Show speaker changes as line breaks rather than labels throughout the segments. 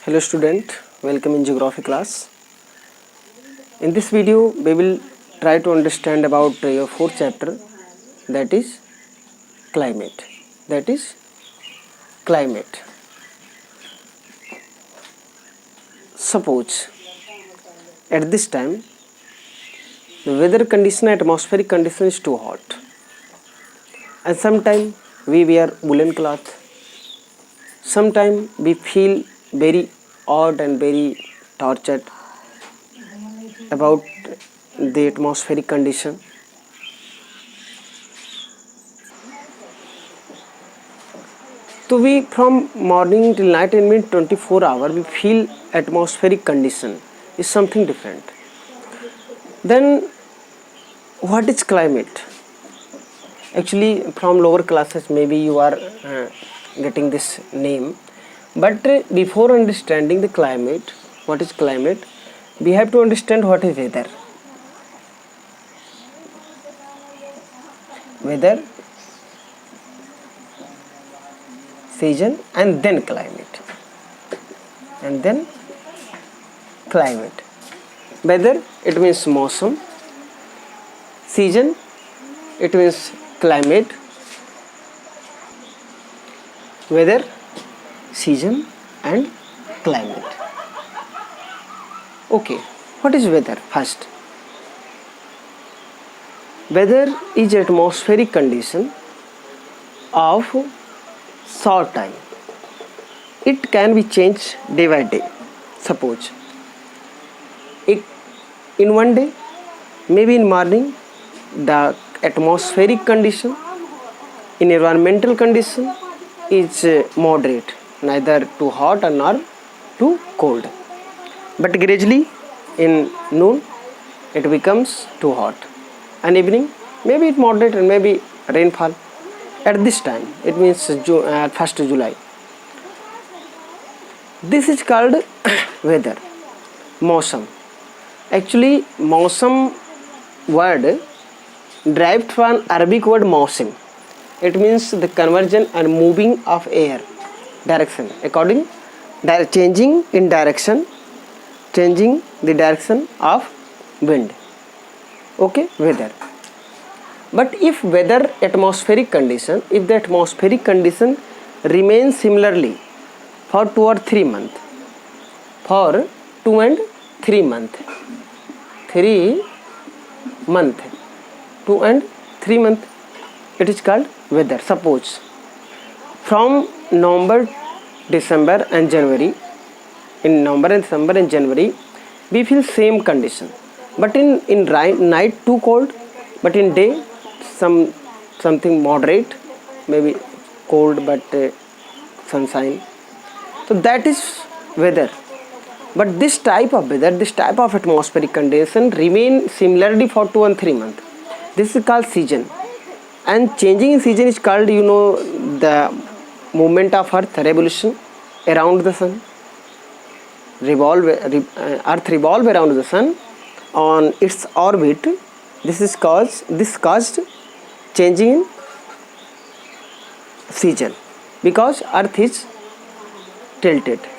Hello student, welcome in geography class. In this video we will try to understand about your fourth chapter, that is climate. Suppose at this time the weather condition, atmospheric condition is too hot, and sometime we wear woolen cloth, sometime we feel very odd and very tortured about the atmospheric condition. So we from morning till night in mid 24 hour we feel atmospheric condition is something different. Then what is climate? Actually from lower classes maybe you are getting this name, but before understanding the climate, what is climate, we have to understand what is weather, season, and then climate. Weather, it means मौसम. Season, it means climate. Weather, season, and climate. Okay, what is weather? First, weather is atmospheric condition of short time. It can be changed day by day. Suppose in one day, maybe in morning, the atmospheric condition in environmental condition is moderate, neither too hot or nor too cold. But gradually in noon it becomes too hot, and evening maybe it moderate and maybe rainfall. At this time it means 1st July. This is called weather. मौसम. Actually मौसम word derived from Arabic word मौसम. It means the conversion and moving of air direction according changing the direction of wind. Okay, weather. But if the atmospheric condition remains similarly for 2 or 3 months, for 2 and 3 months, 2 and 3 months, it is called weather. Suppose from November, December and January, in November and December and January we feel same condition, but in night too cold, but in day something moderate, maybe cold but sunshine. So that is weather. But this type of weather, this type of atmospheric condition remain similarly for 2 and 3 months. This is called season. And changing in season is called, the movement of earth revolution around the sun. Earth revolve around the sun on its orbit. This caused changing in season, because earth is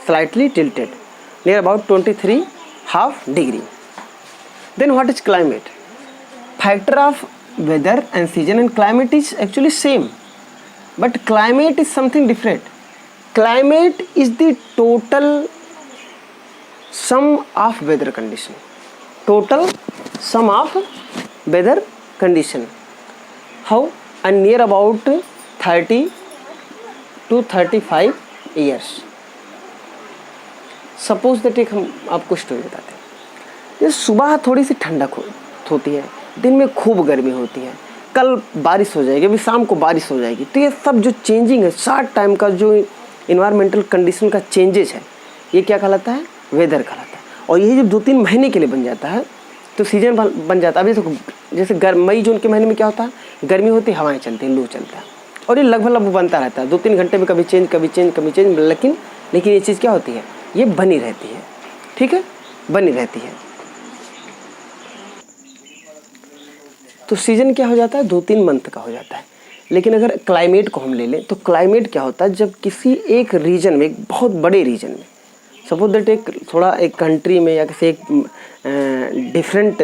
slightly tilted near about 23.5 degree. Then what is climate? Factor of weather and season and climate is actually same, but climate is something different. Climate is the total sum of weather condition. How? And near about 30 to 35 years. Suppose that एक हम आपको story बताते हैं. ये सुबह थोड़ी सी ठंडक होती है, दिन में खूब गर्मी होती है, कल बारिश हो जाएगी, अभी शाम को बारिश हो जाएगी. तो ये सब जो चेंजिंग है, शॉर्ट टाइम का जो इन्वायरमेंटल कंडीशन का चेंजेस है, ये क्या कहलाता है? वेदर कहलाता है. और यही जब 2-3 महीने के लिए बन जाता है तो सीजन बन जाता है. अभी तो जैसे मई जून के महीने में क्या होता है? गर्मी होती है, हवाएं चलती हैं, लू चलता है, और ये लगभग बनता रहता है. 2-3 घंटे में कभी चेंज, लेकिन ये चीज़ क्या होती है? ये बनी रहती है. ठीक है, बनी रहती है. तो सीजन क्या हो जाता है? 2-3 मंथ का हो जाता है. लेकिन अगर क्लाइमेट को हम ले लें तो क्लाइमेट क्या होता है? जब किसी एक रीजन में, एक बहुत बड़े रीजन में, सपोज दैट एक थोड़ा एक कंट्री में या किसी एक डिफरेंट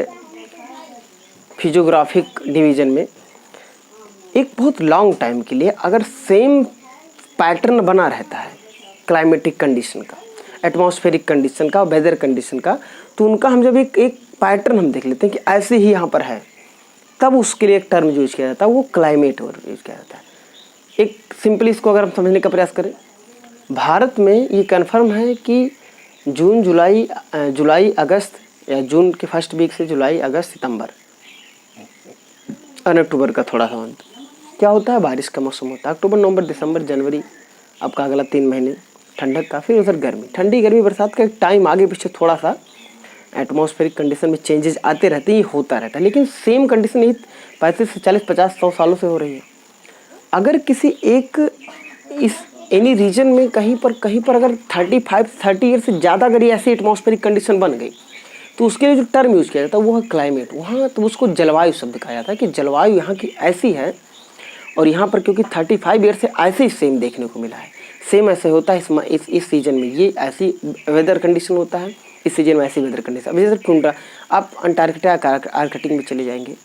फिजियोग्राफिक डिवीजन में एक बहुत लॉन्ग टाइम के लिए अगर सेम पैटर्न बना रहता है क्लाइमेटिक कंडीशन का, एटमॉस्फेरिक कंडीशन का, वेदर कंडीशन का, तो उनका हम जब एक पैटर्न हम देख लेते हैं कि ऐसे ही यहाँ पर है, तब उसके लिए एक टर्म यूज किया जाता है, वो क्लाइमेट यूज किया जाता है। एक सिंपली इसको अगर हम समझने का प्रयास करें, भारत में ये कन्फर्म है कि जून जुलाई अगस्त या जून के फर्स्ट वीक से जुलाई अगस्त सितंबर और अक्टूबर का थोड़ा सा मंथ क्या होता है, बारिश का मौसम होता है। अक्टूबर नवंबर दिसंबर जनवरी आपका अगला 3 महीने ठंडक का, फिर उधर गर्मी, ठंडी गर्मी बरसात का एक टाइम आगे पीछे थोड़ा सा एटमॉस्फेरिक कंडीशन में चेंजेस आते रहते हैं, ये होता रहता है, लेकिन सेम कंडीशन यही 35 से 40 50 100 सालों से हो रही है। अगर किसी एक इस एनी रीजन में कहीं पर अगर 30 ईयर से ज़्यादा अगर ये ऐसी एटमॉस्फेरिक कंडीशन बन गई, तो उसके लिए जो टर्म यूज़ किया जाता है वो है क्लाइमेट। वहाँ तो उसको जलवायु शब्द कहा जाता है कि जलवायु यहाँ की ऐसी है, और यहाँ पर क्योंकि 35 ईयर से ऐसे ही सेम देखने को मिला है, सेम ऐसे होता है इस सीजन में ये ऐसी वेदर कंडीशन होता है, इस सीजन में ऐसी वेदर कंडीशन। अब जैसे टुंड्रा, आप अंटार्कटिका आर्कटिक में चले जाएंगे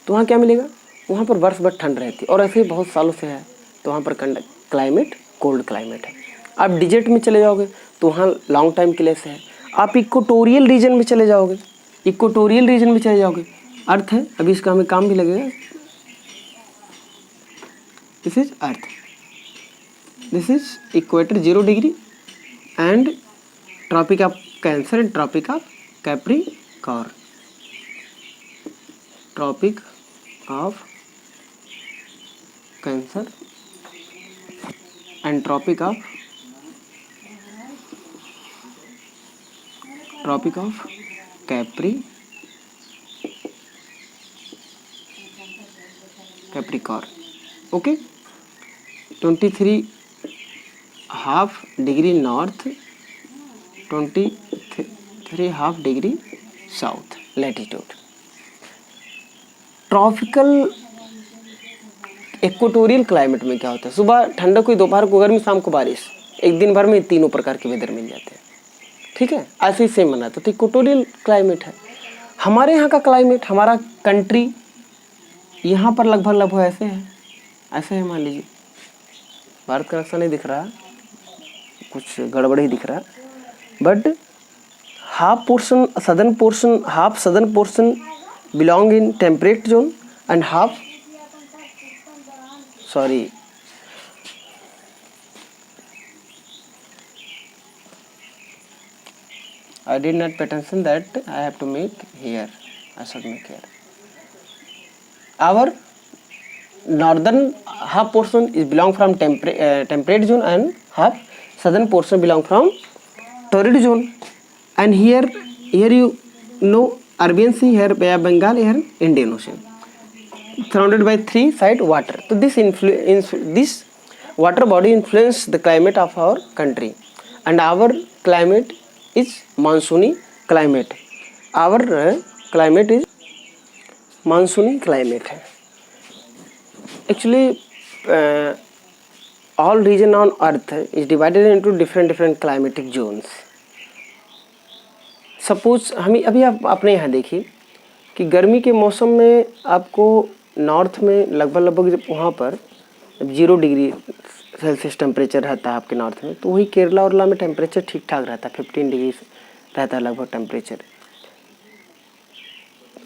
तो वहाँ क्या मिलेगा, वहाँ पर वर्ष भर ठंड रहती है, और ऐसे ही बहुत सालों से है, तो वहाँ पर क्लाइमेट कोल्ड क्लाइमेट है। आप डिजर्ट में चले जाओगे तो वहाँ लॉन्ग टाइम के लिए से है। आप इक्वेटोरियल रीजन में चले जाओगे, अर्थ है, अभी इसका हमें काम भी लगेगा, this is Earth, this is equator 0 degree and Tropic of Cancer and Tropic of Capricorn, Tropic of Cancer and Tropic of Capricorn. Okay, 23.5 degree north, 23.5 degree south latitude. Tropical equatorial climate में क्या होता है, सुबह ठंडक हुई, दोपहर को गर्मी, शाम को बारिश, एक दिन भर में तीनों प्रकार के वेदर मिल जाते हैं। ठीक है, ऐसे ही सेम बना तो इक्वेटोरियल क्लाइमेट है। हमारे यहाँ का क्लाइमेट, हमारा कंट्री यहाँ पर लगभग ऐसे है, मान लीजिए भारत का नक्शा नहीं दिख रहा, कुछ गड़बड़ ही दिख रहा, but half southern portion belong in temperate zone and half, sorry, I did not pay attention that I have to make here. I should make here. Our northern half portion is belong from temperate zone and half southern portion belong from torrid zone. And here you know Arabian Sea, here Bay of Bengal, here Indian Ocean, surrounded by 3 side water. So this water body influence the climate of our country, and our climate is monsoony climate. Our climate is monsoony climate. Actually, all region on earth is divided into different climatic zones. Suppose हम अभी आप अपने यहाँ देखिए कि गर्मी के मौसम में आपको नॉर्थ में लगभग जब वहाँ पर 0 डिग्री सेल्सियस टेम्परेचर रहता है आपके नॉर्थ में, तो वही केरला उरला में टेम्परेचर ठीक ठाक रहता है, 15 डिग्री रहता है लगभग टेम्परेचर।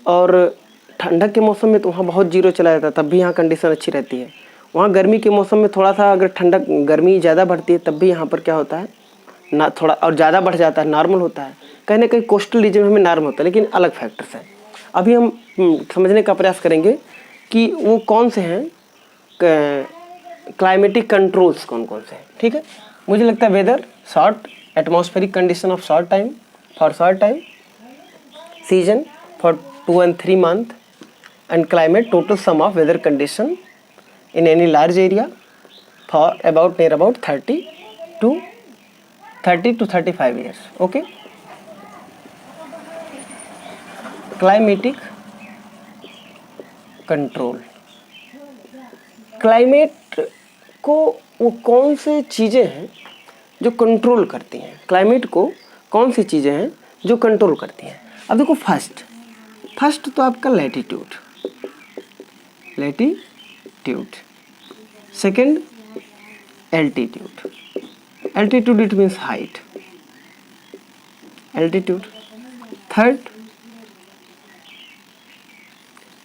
और ठंडक के मौसम में तो वहाँ बहुत 0 चला जाता है, तब भी यहाँ कंडीशन अच्छी रहती है। वहाँ गर्मी के मौसम में थोड़ा सा अगर गर्मी ज़्यादा बढ़ती है, तब भी यहाँ पर क्या होता है ना, थोड़ा और ज़्यादा बढ़ जाता है, नॉर्मल होता है। कहीं ना कहीं कोस्टल रीजन में हमें नॉर्मल होता है, लेकिन अलग फैक्टर्स हैं। अभी हम समझने का प्रयास करेंगे कि वो कौन से हैं क्लाइमेटिक कंट्रोल्स, कौन से हैं। ठीक है, मुझे लगता है weather, short atmospheric condition of short time, season for 2 and 3 months, and climate, total sum of weather condition in any large area for near about 30 to 35 years. Okay, climatic control. Climate को वो कौन से चीज़ें हैं जो control करती हैं, climate को कौन सी चीज़ें हैं जो कंट्रोल करती हैं। अब देखो फर्स्ट तो आपका latitude, second altitude it means height, altitude. Third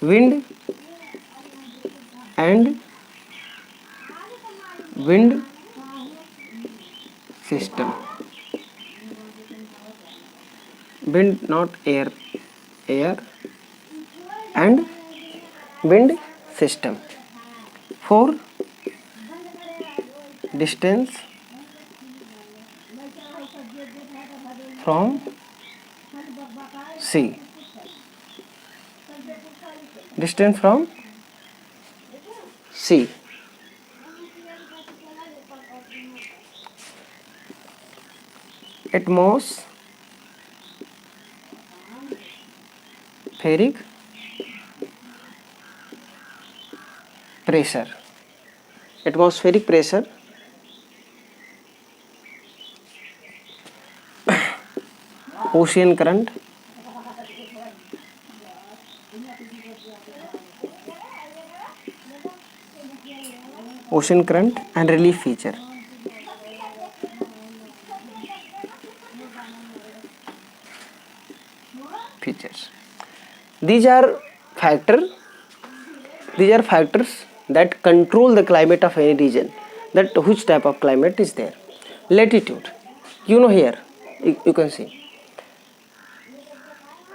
wind and wind system, wind not air and wind system. 4 distance from sea, distance from sea. Atmospheric pressure, ocean current, and relief feature. These are factors that control the climate of any region, that which type of climate is there. Latitude, here you can see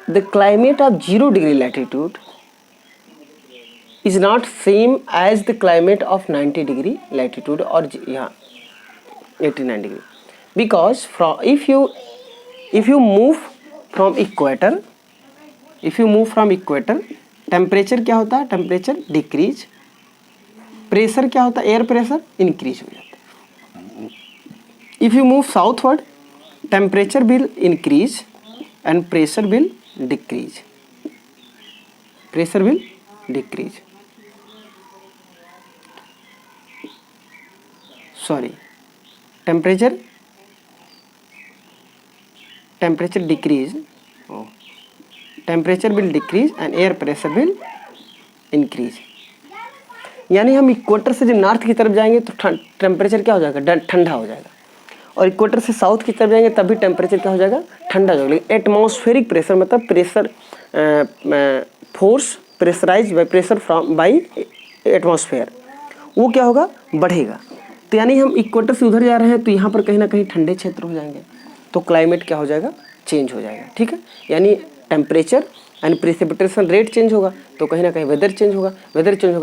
the climate of 0 degree latitude is not same as the climate of 90 degree latitude or 89 degree, because if you move from equator, temperature क्या होता है, temperature decrease, pressure क्या होता है, air pressure increase हो जाता है। If you move southward, temperature will increase and pressure will decrease, temperature decrease, temperature will decrease and air pressure will increase. यानी हम इक्वेटर से जब नॉर्थ की तरफ जाएंगे तो टेम्परेचर क्या हो जाएगा, ठंडा हो जाएगा, और इक्वेटर से साउथ की तरफ जाएंगे तब भी टेम्परेचर क्या हो जाएगा, ठंडा हो जाएगा। लेकिन एटमॉस्फेरिक प्रेशर मतलब pressure force pressurise by pressure from by atmosphere, वो क्या होगा, बढ़ेगा। तो यानी हम इक्वेटर से उधर जा रहे हैं तो यहाँ पर कहीं ना कहीं ठंडे क्षेत्र हो जाएंगे, तो क्लाइमेट क्या हो जाएगा, चेंज हो जाएगा। ठीक है, यानी temperature and precipitation rate change होगा तो कहीं ना कहीं वेदर चेंज होगा,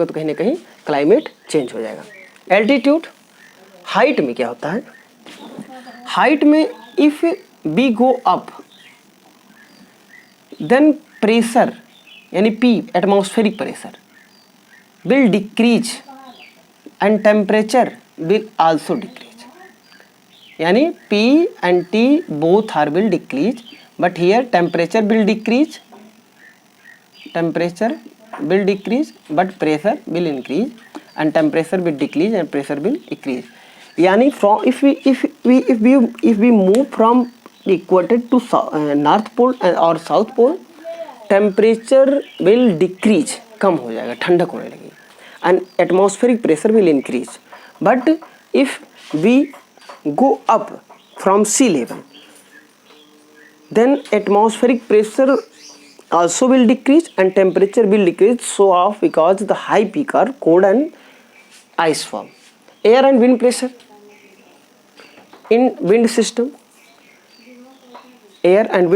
तो कहीं ना कहीं क्लाइमेट चेंज हो जाएगा। एल्टीट्यूड, हाइट में क्या होता है, हाइट में if we go up then pressure यानी P atmospheric pressure will decrease and temperature will also decrease. यानी P and T both are will decrease, but here temperature will decrease, but pressure will increase, and temperature will decrease and pressure will increase. यानी from if we move from equator to north pole or south pole, temperature will decrease, कम हो जाएगा, ठंडक होने लगेगी, and atmospheric pressure will increase. But if we go up from sea level, then atmospheric pressure also will decrease and temperature will decrease, so off because the high peak are cold and ice form. Air and wind pressure in wind system, air and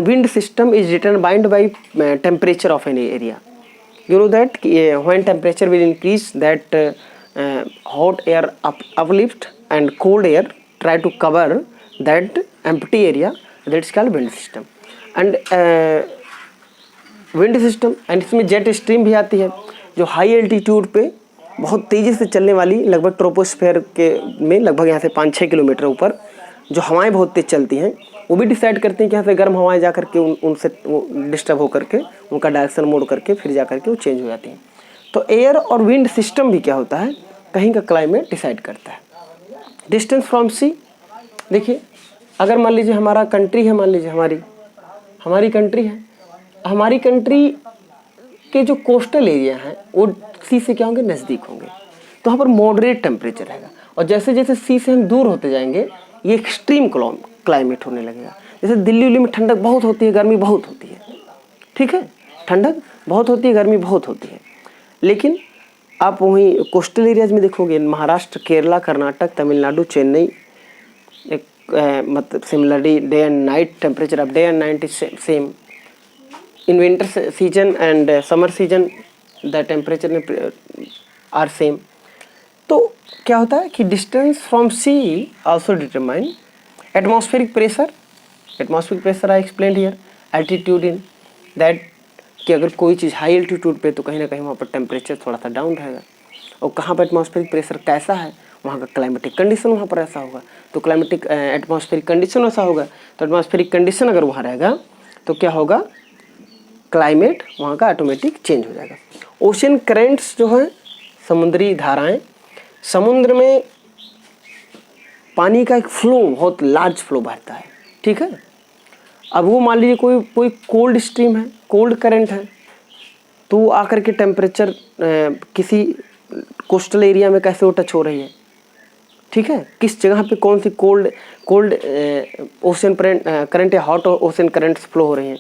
wind system is determined by temperature of any area. You know that when temperature will increase, that hot air uplift and cold air try to cover that empty area, that's called wind system. And wind system, and इसमें jet stream भी आती है जो high altitude पे बहुत तेज़ी से चलने वाली, लगभग ट्रोपोस्फेयर के में लगभग यहाँ से 5-6 किलोमीटर ऊपर जो हवाएं बहुत तेज चलती हैं, वो भी डिसाइड करती हैं कि यहाँ से गर्म हवाएं जा करके उनसे वो डिस्टर्ब हो करके उनका डायरेक्शन मोड़ करके फिर जा करके वो चेंज हो जाती हैं। तो एयर और विंड सिस्टम भी क्या होता है, कहीं का क्लाइमेट डिसाइड करता है। डिस्टेंस फ्रॉम सी, देखिए अगर मान लीजिए हमारा कंट्री है, मान लीजिए हमारी कंट्री है, हमारी कंट्री के जो कोस्टल एरिया हैं वो सी से क्या होंगे, नज़दीक होंगे, तो वहाँ पर मॉडरेट टेम्परेचर रहेगा। और जैसे जैसे सी से हम दूर होते जाएंगे ये एक्सट्रीम क्लाइमेट होने लगेगा। जैसे दिल्ली में ठंडक बहुत होती है, गर्मी बहुत होती है, ठीक है, ठंडक बहुत होती है, गर्मी बहुत होती है। लेकिन आप वहीं कोस्टल एरियाज में देखोगे, महाराष्ट्र, केरला, कर्नाटक, तमिलनाडु, चेन्नई, एक मतलब similarly day and night temperature of day and night is same. In winter season and summer season the temperature are same. तो क्या होता है कि distance from sea also determine atmospheric pressure. Atmospheric pressure I explain here, altitude in that, कि अगर कोई चीज़ high altitude पे तो कहीं ना कहीं वहाँ पर टेम्परेचर थोड़ा सा डाउन रहेगा। और कहाँ पर एटमॉस्फेरिक प्रेशर कैसा है, वहाँ का क्लाइमेटिक कंडीशन वहाँ पर ऐसा होगा, तो क्लाइमेटिक एटमॉस्फेरिक कंडीशन ऐसा होगा। तो एटमॉस्फेरिक कंडीशन अगर वहाँ रहेगा तो क्या होगा, क्लाइमेट वहाँ का ऑटोमेटिक चेंज हो जाएगा। ओशन करेंट्स जो है, समुद्री धाराएं, समुद्र में पानी का एक फ्लो, बहुत लार्ज फ्लो बहता है, ठीक है। अब वो मान लीजिए कोई कोल्ड स्ट्रीम है, कोल्ड करंट है, तो वो आकर के टेम्परेचर किसी कोस्टल एरिया में कैसे वो टच हो रही है, ठीक है, किस जगह पे कौन सी कोल्ड ओशन करंट या हॉट ओशन करंट्स फ्लो हो रही हैं,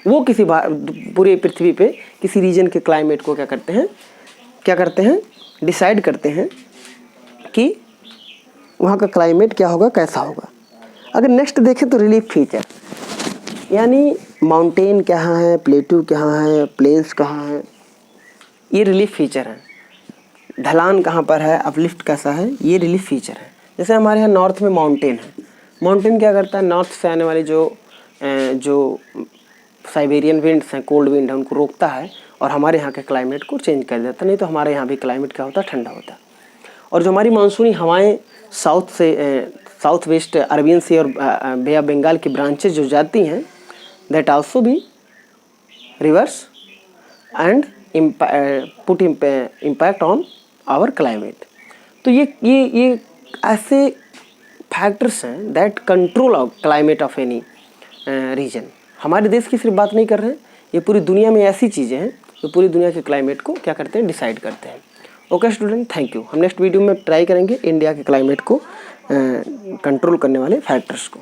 वो किसी पूरी पृथ्वी पे किसी रीजन के क्लाइमेट को क्या करते हैं डिसाइड करते हैं कि वहाँ का क्लाइमेट क्या होगा, कैसा होगा। अगर नेक्स्ट देखें तो रिलीफ फीचर, यानी माउंटेन कहाँ है, प्लेटू कहाँ है, प्लेन्स कहाँ है, ये रिलीफ फीचर है। ढलान कहाँ पर है, अपलिफ्ट कैसा है, ये रिलीफ फीचर है। जैसे हमारे यहाँ नॉर्थ में माउंटेन है, माउंटेन क्या करता है, नॉर्थ से आने वाली जो साइबेरियन विंड्स हैं, कोल्ड विंड है, उनको रोकता है और हमारे यहाँ के क्लाइमेट को चेंज कर देता है। नहीं तो हमारे यहाँ भी क्लाइमेट क्या होता है, ठंडा होता है। और जो हमारी मानसूनी हवाएं साउथ वेस्ट अरबियन सी और बे ऑफ बंगाल की ब्रांचेज जो जाती हैं, दैट आल्सो भी rivers and put impact on our climate. तो ये ऐसे फैक्टर्स हैं that control of climate of any region. हमारे देश की सिर्फ बात नहीं कर रहे हैं, ये पूरी दुनिया में ऐसी चीज़ें हैं जो पूरी दुनिया के क्लाइमेट को क्या करते हैं, डिसाइड करते हैं। Okay student, thank you. हम नेक्स्ट वीडियो में ट्राई करेंगे इंडिया के क्लाइमेट को कंट्रोल करने वाले फैक्टर्स को।